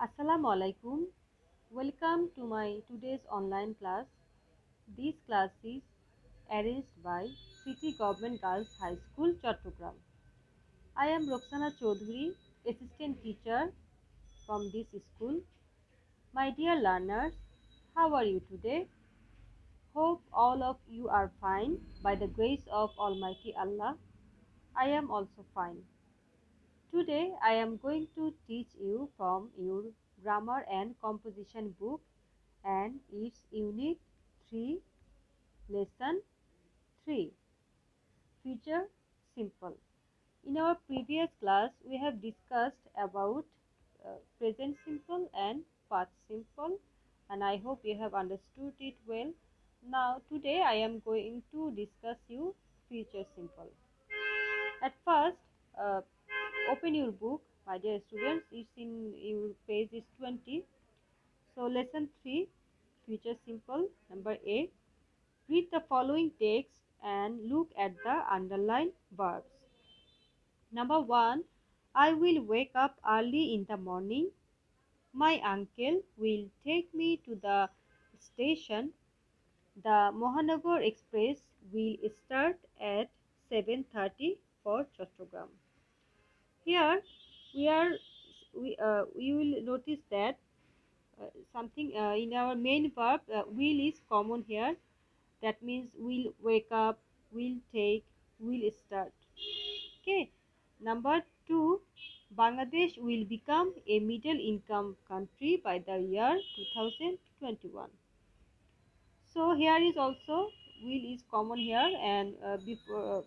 Assalamu alaikum. Welcome to my today's online class. This class is arranged by City Government Girls High School, Chattogram. I am Roxana Chaudhuri, assistant teacher from this school. My dear learners, how are you today? Hope all of you are fine by the grace of Almighty Allah. I am also fine. Today I am going to teach you from your grammar and composition book and its unit 3 lesson 3 future simple. In our previous class we have discussed about present simple and past simple, and I hope you have understood it well. Now today I am going to discuss you future simple. At first, uh, open your book, my dear students. It's in your page is 20. So lesson 3 future simple number A. Read the following text and look at the underlined verbs. Number 1. I will wake up early in the morning. My uncle will take me to the station. The Mohanagar Express will start at 7:30 for Chattogram. Here we are. We will notice that something in our main verb will is common here. That means will wake up, will take, will start. Okay. Number 2, Bangladesh will become a middle income country by the year 2021. So here is also will is common here, and before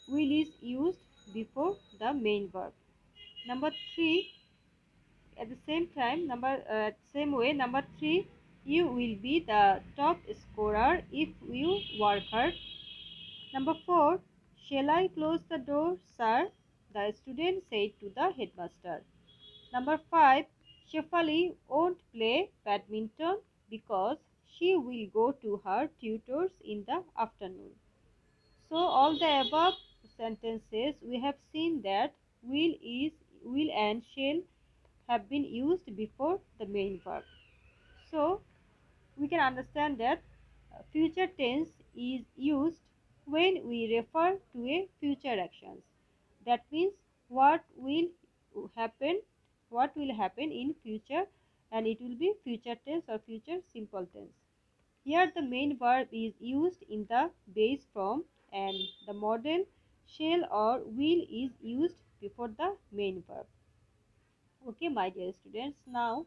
will is used before the main verb. Number 3, at the same time, same way, number 3, you will be the top scorer if you work hard. Number 4, shall I close the door, sir? The student said to the headmaster. Number 5, Shefali won't play badminton because she will go to her tutors in the afternoon. So all the above sentences we have seen that will and shall have been used before the main verb. So we can understand that future tense is used when we refer to a future actions. That means what will happen, what will happen in future, and it will be future tense or future simple tense. Here the main verb is used in the base form and the model shall or will is used before the main verb. Okay, my dear students, now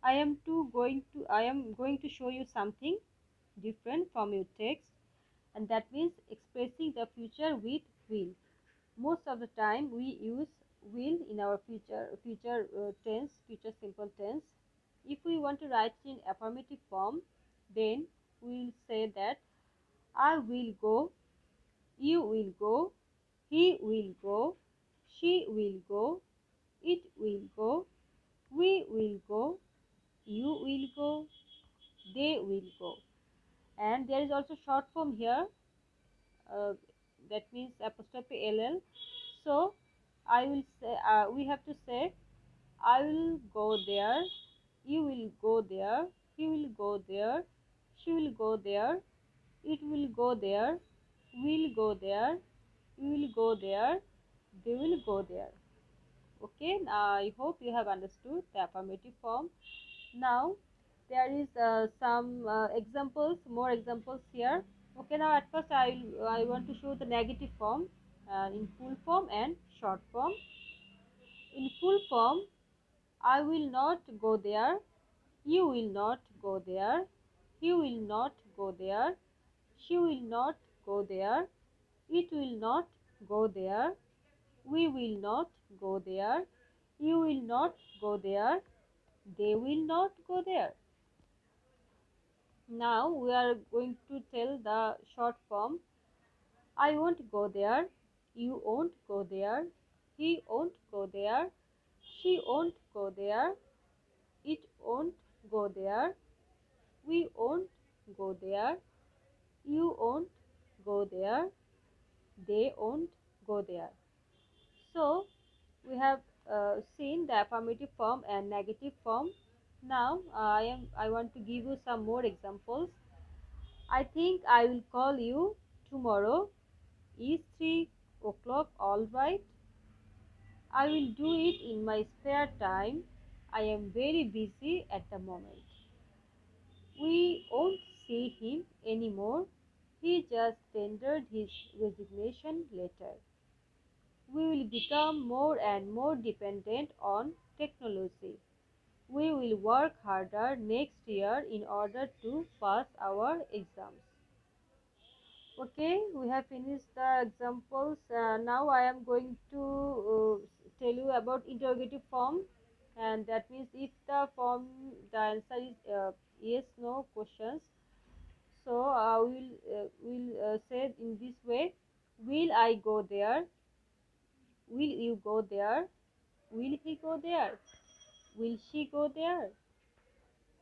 I am going to show you something different from your text, and that means expressing the future with will. Most of the time we use will in our future simple tense. If we want to write it in affirmative form, then we will say that I will go, you will go, he will go, she will go, it will go, we will go, you will go, they will go. And there is also short form here, uh, that means apostrophe ll. So I will say, we have to say I will go there, you will go there, he will go there, she will go there, it will go there, will go there, you will go there, they will go there. Okay, I hope you have understood the affirmative form. Now there is some examples, more examples here. Okay, now at first I want to show the negative form in full form and short form. In full form, I will not go there, you will not go there, he will not go there, she will not go there, it will not go there, we will not go there, you will not go there, they will not go there. Now we are going to tell the short form. I won't go there, you won't go there, he won't go there, she won't go there, it won't go there, we won't go there, you won't go there, they won't go there. So we have seen the affirmative form and negative form. Now I want to give you some more examples. I think I will call you tomorrow. Is 3 o'clock all right? I will do it in my spare time. I am very busy at the moment. We won't see him anymore. He just tendered his resignation letter. We will become more and more dependent on technology. We will work harder next year in order to pass our exams. Okay, we have finished the examples. Now I am going to tell you about interrogative form, and that means if the form the answer is yes no questions. So we'll say in this way: will I go there? Will you go there? Will he go there? Will she go there?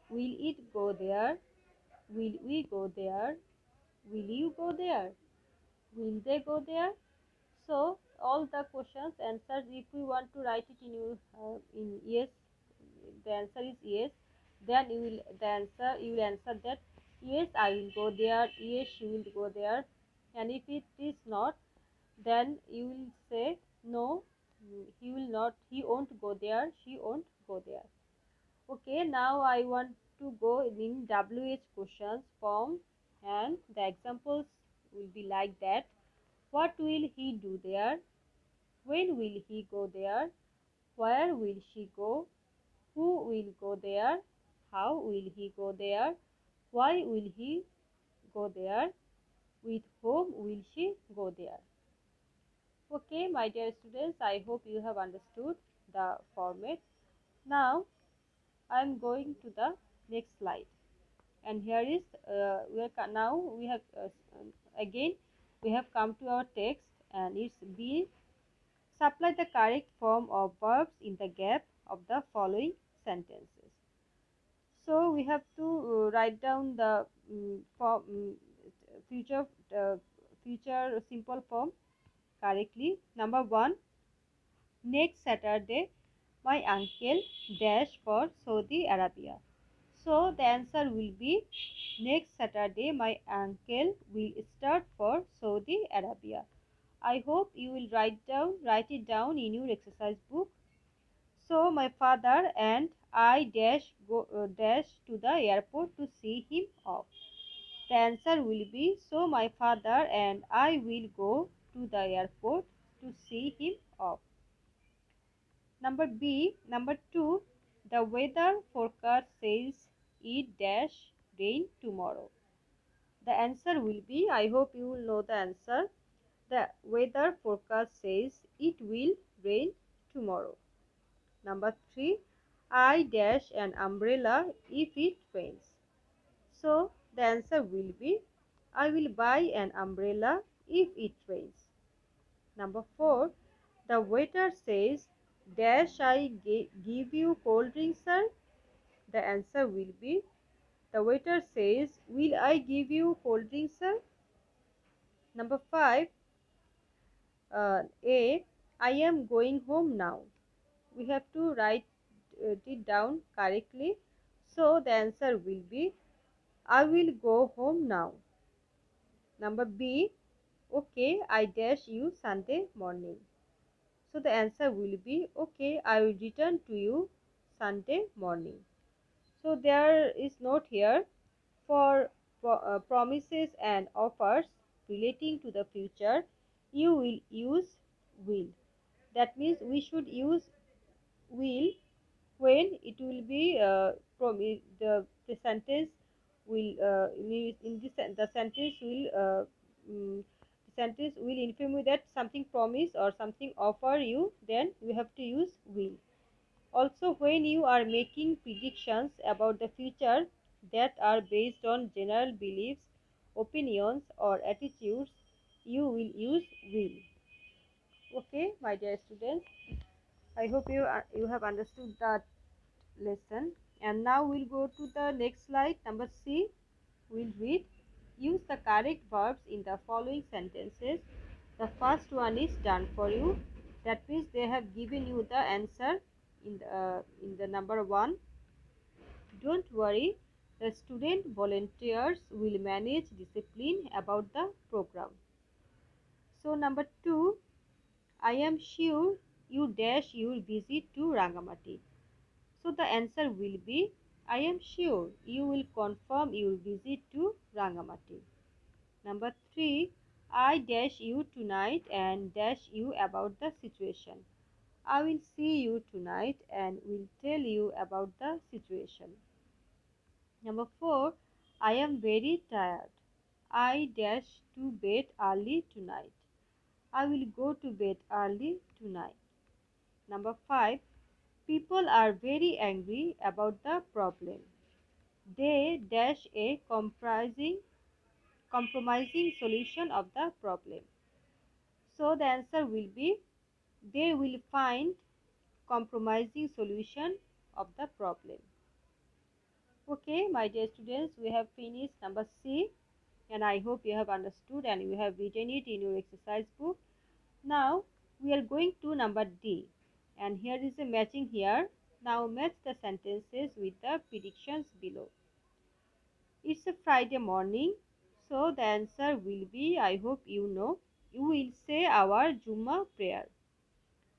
Will it go there? Will we go there? Will you go there? Will they go there? So all the questions answers, if we want to write it in yes, the answer is yes. Then you will answer that yes I will go there, yes she will go there. And if it is not, then you will say no, he will not, he won't go there, she won't go there. Okay, now I want to go in WH questions form, and the examples will be like that. What will he do there? When will he go there? Where will she go? Who will go there? How will he go there? Why will he go there? With whom will she go there? Okay, my dear students, I hope you have understood the format. Now, I am going to the next slide. And here is, now we have, again, we have come to our text, and it's B. Supply the correct form of verbs in the gap of the following sentences. So we have to write down the future future simple form correctly. Number 1, next Saturday my uncle dash for Saudi Arabia. So the answer will be next Saturday my uncle will start for Saudi Arabia. I hope you will write it down in your exercise book. So my father and I dash to the airport to see him off. The answer will be so my father and I will go to the airport to see him off. Number 2, the weather forecast says it dash rain tomorrow. The answer will be, I hope you will know the answer. The weather forecast says it will rain tomorrow. Number 3, I dash an umbrella if it rains. So the answer will be, I will buy an umbrella if it rains. Number 4, the waiter says, dash I give you cold drink, sir? The answer will be, the waiter says, will I give you cold drink, sir? Number 5, A, I am going home now. We have to write it down correctly. So the answer will be, I will go home now. Number B, okay, I dash you Sunday morning. So the answer will be, okay, I will return to you Sunday morning. So there is note here for promises and offers relating to the future, you will use will. That means we should use will when it will be the sentence will in this the sentence will the sentence will inform you that something promise or something offer you, then you have to use will. Also, when you are making predictions about the future that are based on general beliefs, opinions or attitudes, you will use will. Okay, my dear students, I hope you have understood that lesson. And now we'll go to the next slide. Number C, we'll read. Use the correct verbs in the following sentences. The first one is done for you. That means they have given you the answer in the number 1. Don't worry, the student volunteers will manage discipline about the program. So number 2, I am sure you dash your visit to Rangamati. So the answer will be, I am sure you will confirm your visit to Rangamati. Number 3, I dash you tonight and dash you about the situation. I will see you tonight and will tell you about the situation. Number 4, I am very tired. I dash to bed early tonight. I will go to bed early tonight. Number 5, people are very angry about the problem. They dash a compromising solution of the problem. So the answer will be, they will find compromising solution of the problem. Okay, my dear students, we have finished number C, and I hope you have understood and you have written it in your exercise book. Now we are going to number D, and here is a matching here. Now match the sentences with the predictions below. It's a Friday morning, so the answer will be, I hope you know, you will say our Jummah prayer.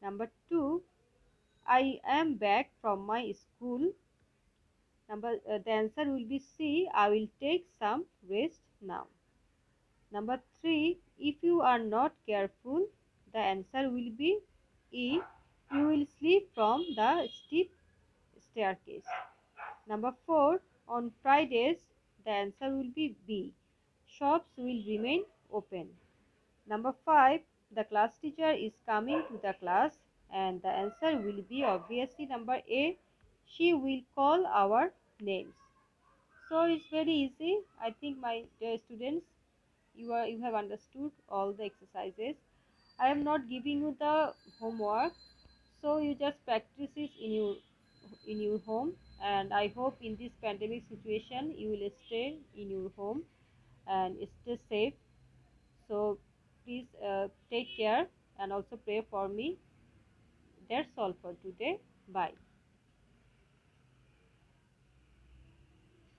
Number 2, I am back from my school. The answer will be C, I will take some rest now. Number 3, if you are not careful, the answer will be E, you will slip from the steep staircase. Number 4, on Fridays, the answer will be B, shops will remain open. Number 5, the class teacher is coming to the class, and the answer will be obviously number A, she will call our names. So it's very easy. I think my dear students, you have understood all the exercises. I am not giving you the homework, so you just practice it in your home. And I hope in this pandemic situation you will stay in your home and stay safe. So please take care and also pray for me. That's all for today. Bye.